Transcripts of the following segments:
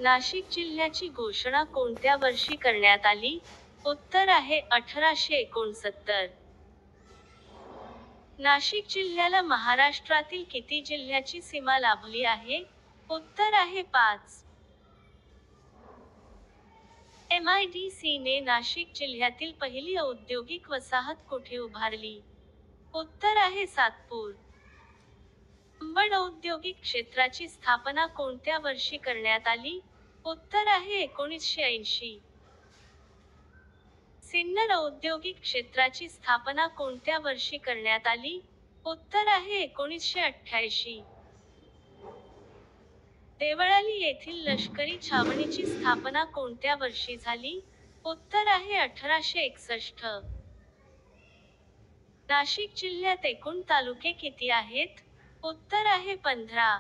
नाशिक जिल्ह्याची घोषणा कोणत्या वर्षी करण्यात आली? उत्तर आहे 1869. नाशिक जिल्ह्याला महाराष्ट्रातील किती जिल्ह्याची सीमा लाभली आहे? उत्तर आहे 5. MIDC ने नाशिक जिल्ह्यातील पहिली औद्योगिक वसाहत कुठे उभारली? उत्तर आहे सातपूर. अंबड औद्योगिक क्षेत्राची स्थापना कोणत्या वर्षी करण्यात आली? उत्तर आहे 1980. सिन्नर औद्योगिक क्षेत्राची स्थापना कोणत्या वर्षी करण्यात आली? उत्तर आहे 1988. देवळाली येथील लष्करी छावणीची स्थापना कोणत्या वर्षी झाली? उत्तर आहे 1861. नाशिक जिल्ह्यात एकूण तालुके किती आहेत? उत्तर आहे 15.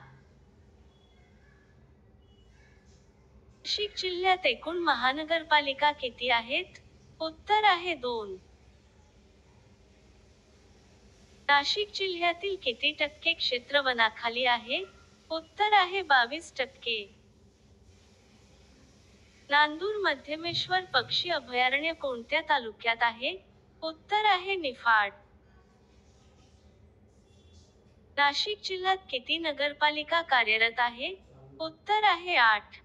नाशिक जिल्ह्यात एकूण महानगरपालिका किती आहेत? उत्तर आहे 2. नाशिक जिल्ह्यातील किती टक्के क्षेत्र वनाखाली आहे? उत्तर आहे 22%. नांदूर मध्यमेश्वर पक्षी अभयारण्य कोणत्या तालुक्यात आहे? उत्तर आहे निफाड. नाशिक जिल्ह्यात किती नगरपालिका कार्यरत आहे? उत्तर आहे 8.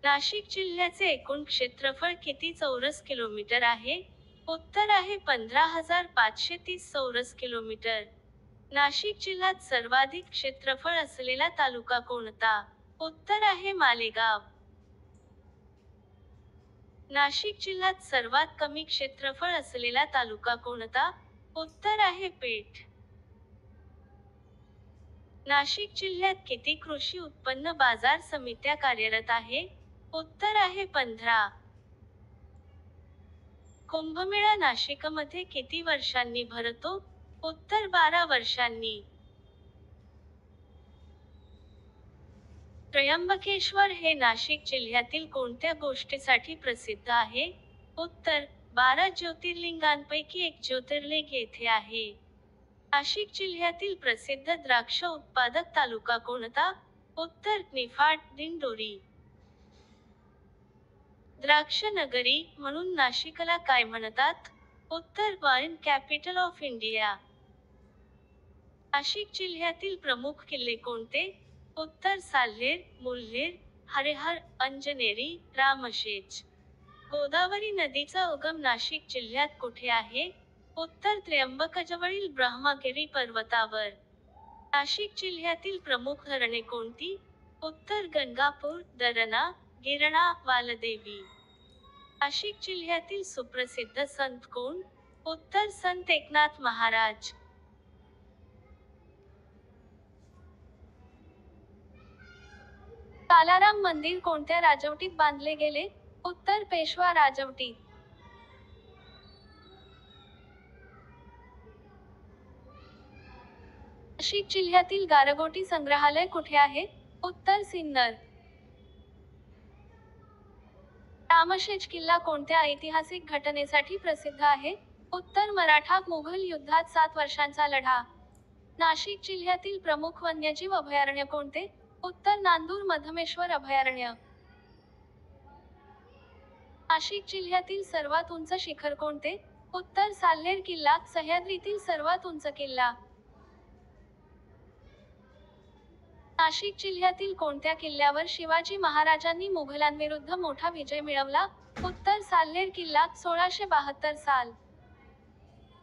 नाशिक जिल्ह्याचे एकूण क्षेत्रफळ किती चौरस किलोमीटर आहे? उत्तर आहे 15,530 चौरस किलोमीटर. नाशिक जिल्ह्यात सर्वाधिक क्षेत्रफळ असलेला तालुका कोणता? उत्तर आहे मालेगाव. नाशिक जिल्ह्यात सर्वात कमी क्षेत्रफळ असलेला तालुका कोणता? उत्तर आहे पेठ. नाशिक जिल्ह्यात किती कृषी उत्पन्न बाजार समित्या कार्यरत आहे? उत्तर आहे 15. कुंभमेळा नाशिकमध्ये किती वर्षांनी भरतो? उत्तर 12 वर्षांनी. त्र्यंबकेश्वर हे नाशिक जिल्ह्यातील कोणत्या गोष्टीसाठी प्रसिद्ध आहे? उत्तर 12 ज्योतिर्लिंगांपैकी एक ज्योतिर्लिंग येथे आहे. नाशिक जिल्ह्यातील प्रसिद्ध द्राक्ष उत्पादक तालुका कोणता? उत्तर निफाड, दिंडोरी. द्राक्ष नगरी म्हणून नाशिकला काय म्हणतात? उत्तर wine capital of India. Nashik जिल्ह्यातील प्रमुख किल्ले कोणते? उत्तर साल्हेर, मुल्हेर, हरेहर, अंजनेरी, रामशेज. गोदावरी नदीचा उगम नाशिक जिल्ह्यात कुठे आहे? उत्तर त्र्यंबकजवळील ब्रह्मगिरी पर्वतावर. नाशिक जिल्ह्यातील प्रमुख धरणे कोणती? उत्तर गंगापूर, दरणा, गिरणा, वालदेवी. नाशिक जिल्ह्यातील सुप्रसिद्ध संत कोण? उत्तर संत एकनाथ महाराज. कालाराम मंदिर कोणत्या राजवटीत बांधले गेले? उत्तर पेशवा राजवटीत. नाशिक जिल्ह्यातील गारगोटी संग्रहालय कुठे आहे? उत्तर सिन्नर. रामशेज किल्ला कोणत्या ऐतिहासिक घटनेसाठी प्रसिद्ध आहे? उत्तर मराठा मुघल युद्धात 7 वर्षांचा लढा. नाशिक जिल्ह्यातील प्रमुख वन्यजीव अभयारण्य कोणते? उत्तर नांदूर मध्यमेश्वर अभयारण्य. नाशिक जिल्ह्यातील सर्वात उंच शिखर कोणते? उत्तर साल्हेर किल्ला, सह्याद्रीतील सर्वात उंच किल्ला. नाशिक जिल्ह्यातील कोणत्या किल्ल्यावर शिवाजी महाराजांनी मुघलांविरुद्ध मोठा विजय मिळवला? उत्तर साल्हेर किल्ला, 1672 साल.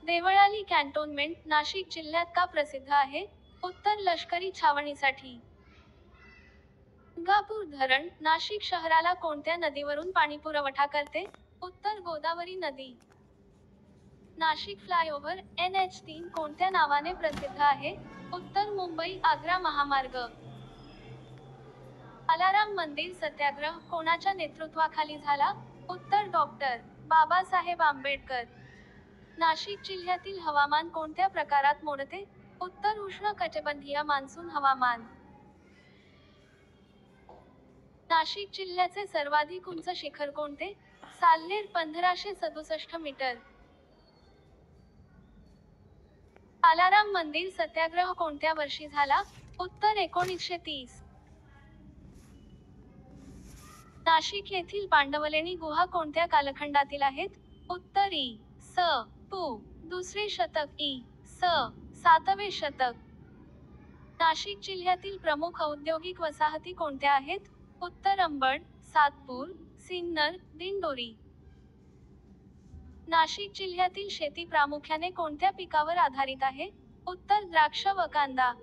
देवळाली कॅन्टोन्मेंट नाशिक जिल्ह्यात का प्रसिद्ध आहे? उत्तर लष्करी छावणीसाठी. गंगापूर धरण नाशिक शहराला कोणत्या नदीवरून पाणीपुरवठा करते? उत्तर गोदावरी नदी. नाशिक फ्लायओव्हर NH3 कोणत्या नावाने प्रसिद्ध आहे? उत्तर मुंबई आग्रा महामार्ग. कालाराम मंदिर सत्याग्रह कोणाच्या नेतृत्वाखाली झाला? उत्तर डॉक्टर बाबासाहेब आंबेडकर. नाशिक जिल्ह्यातील हवामान कोणत्या प्रकारात मोडते? उत्तर उष्ण कटिबंधीय मान्सून हवामान. नाशिक जिल्ह्याचे सर्वाधिक उंच शिखर कोणते? साल्हेर 1567 मीटर. कालाराम मंदिर सत्याग्रह कोणत्या वर्षी झाला? उत्तर 1930. नाशिक येथील पांडवलेणी गुहा कोणत्या कालखंडातील आहेत? उत्तर इ. स. पू. दुसरे शतक, इ. स. 7वे शतक. नाशिक जिल्ह्यातील प्रमुख औद्योगिक वसाहती कोणत्या आहेत? उत्तर अंबड, सातपूर, सिन्नर, दिंडोरी. नाशिक जिल्ह्यातील शेती प्रामुख्याने कोणत्या पिकावर आधारित आहे? उत्तर द्राक्ष व कांदा.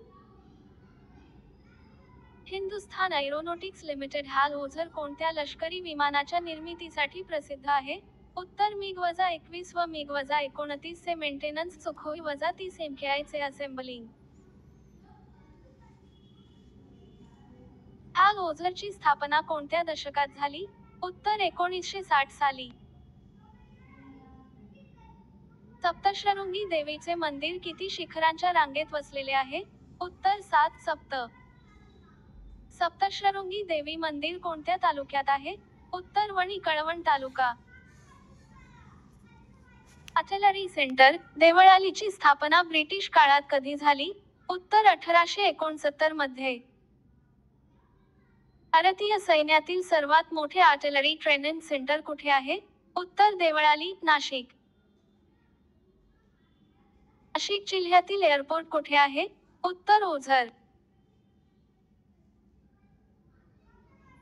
हिंदुस्थान एरोनॉटिक्स लिमिटेड हा ओझर कोणत्या लष्करी विमानाच्या निर्मितीसाठी प्रसिद्ध आहे? उत्तर मिग-21 व मिग-29 चे मेंटेनन्स, सुखोई-30 MKI चे असेंबलिंग. हा ओझरची स्थापना कोणत्या दशकात झाली? उत्तर 1960 साली. सप्तशृंगी देवीचे मंदिर किती शिखरांच्या रांगेत वसलेले आहे? उत्तर 7 सप्त. सप्तशृंगी देवी मंदिर कोणत्या तालुक्यात आहे? उत्तर वणी, कळवण तालुका. आर्टिलरी सेंटर, देवळालीची स्थापना ब्रिटिश काळात कधी झाली? उत्तर 1869 मध्ये. भारतीय सैन्यातील सर्वात मोठे आर्टिलरी ट्रेनिंग सेंटर कुठे आहे? उत्तर देवळाली, नाशिक. नाशिक जिल्ह्यातील एअरपोर्ट कुठे आहे? उत्तर ओझर.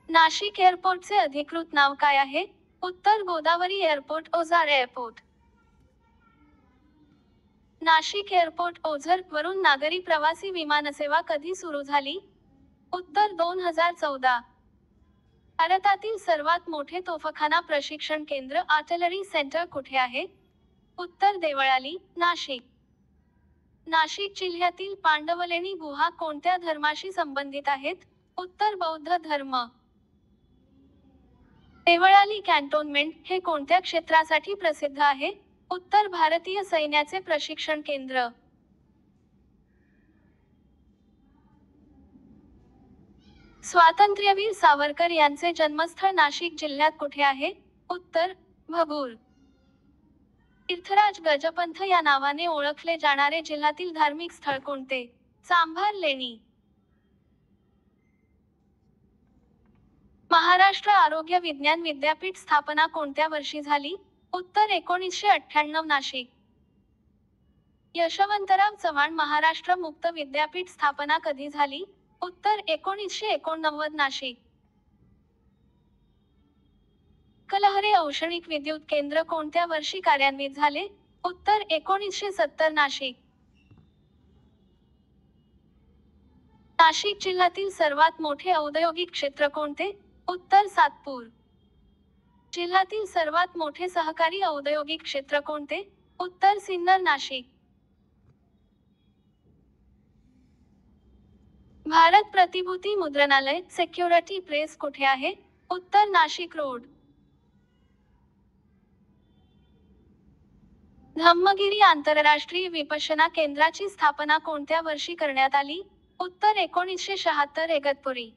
नाशिक एअरपोर्टचे अधिकृत नाव काय आहे? उत्तर Godavari airport, Ozar airport. Nashik airport, Ozar वरून नागरी प्रवासी विमानसेवा कधी सुरू झाली? उत्तर 2014. भारतातील सर्वात मोठे तोफखाना प्रशिक्षण केंद्र, आर्टिलरी सेंटर कुठे आहे? उत्तर देवळाली, नाशिक. नाशिक जिल्ह्यातील पांडवलेणी गुहा कोणत्या धर्माशी संबंधित आहेत? उत्तर बौद्ध धर्म. देवळाली कॅन्टोन्मेंट हे कोणत्या क्षेत्रासाठी प्रसिद्ध आहे? उत्तर भारतीय सैन्याचे प्रशिक्षण केंद्र. स्वातंत्र्यवीर सावरकर यांचे जन्मस्थळ नाशिक जिल्ह्यात कुठे आहे? उत्तर भगूर. तीर्थराज गजपंथ या नावाने ओळखले जाणारे जिल्ह्यातील धार्मिक स्थळ कोणते? चांभार लेणी. महाराष्ट्र आरोग्य विज्ञान विद्यापीठ स्थापना कोणत्या वर्षी झाली? उत्तर 1998 नाशिक. यशवंतराव चव्हाण महाराष्ट्र मुक्त विद्यापीठ स्थापना कधी झाली? उत्तर 1989 नाशिक. कलहरे औष्णिक विद्युत केंद्र कोणत्या वर्षी कार्यान्वित झाले? उत्तर 1970 नाशिक. नाशिक जिल्ह्यातील सर्वात मोठे औद्योगिक क्षेत्र कोणते? उत्तर सातपूर. जिल्ह्यातील सर्वात मोठे सहकारी औद्योगिक क्षेत्र कोणते? उत्तर सिन्नर, नाशिक. भारत प्रतिभूती मुद्रणालय, सिक्युरिटी प्रेस कुठे आहे? उत्तर नाशिक रोड. धम्मगिरी आंतरराष्ट्रीय विपश्यना केंद्राची स्थापना कोणत्या वर्षी करण्यात आली? उत्तर 1976 इगतपुरी.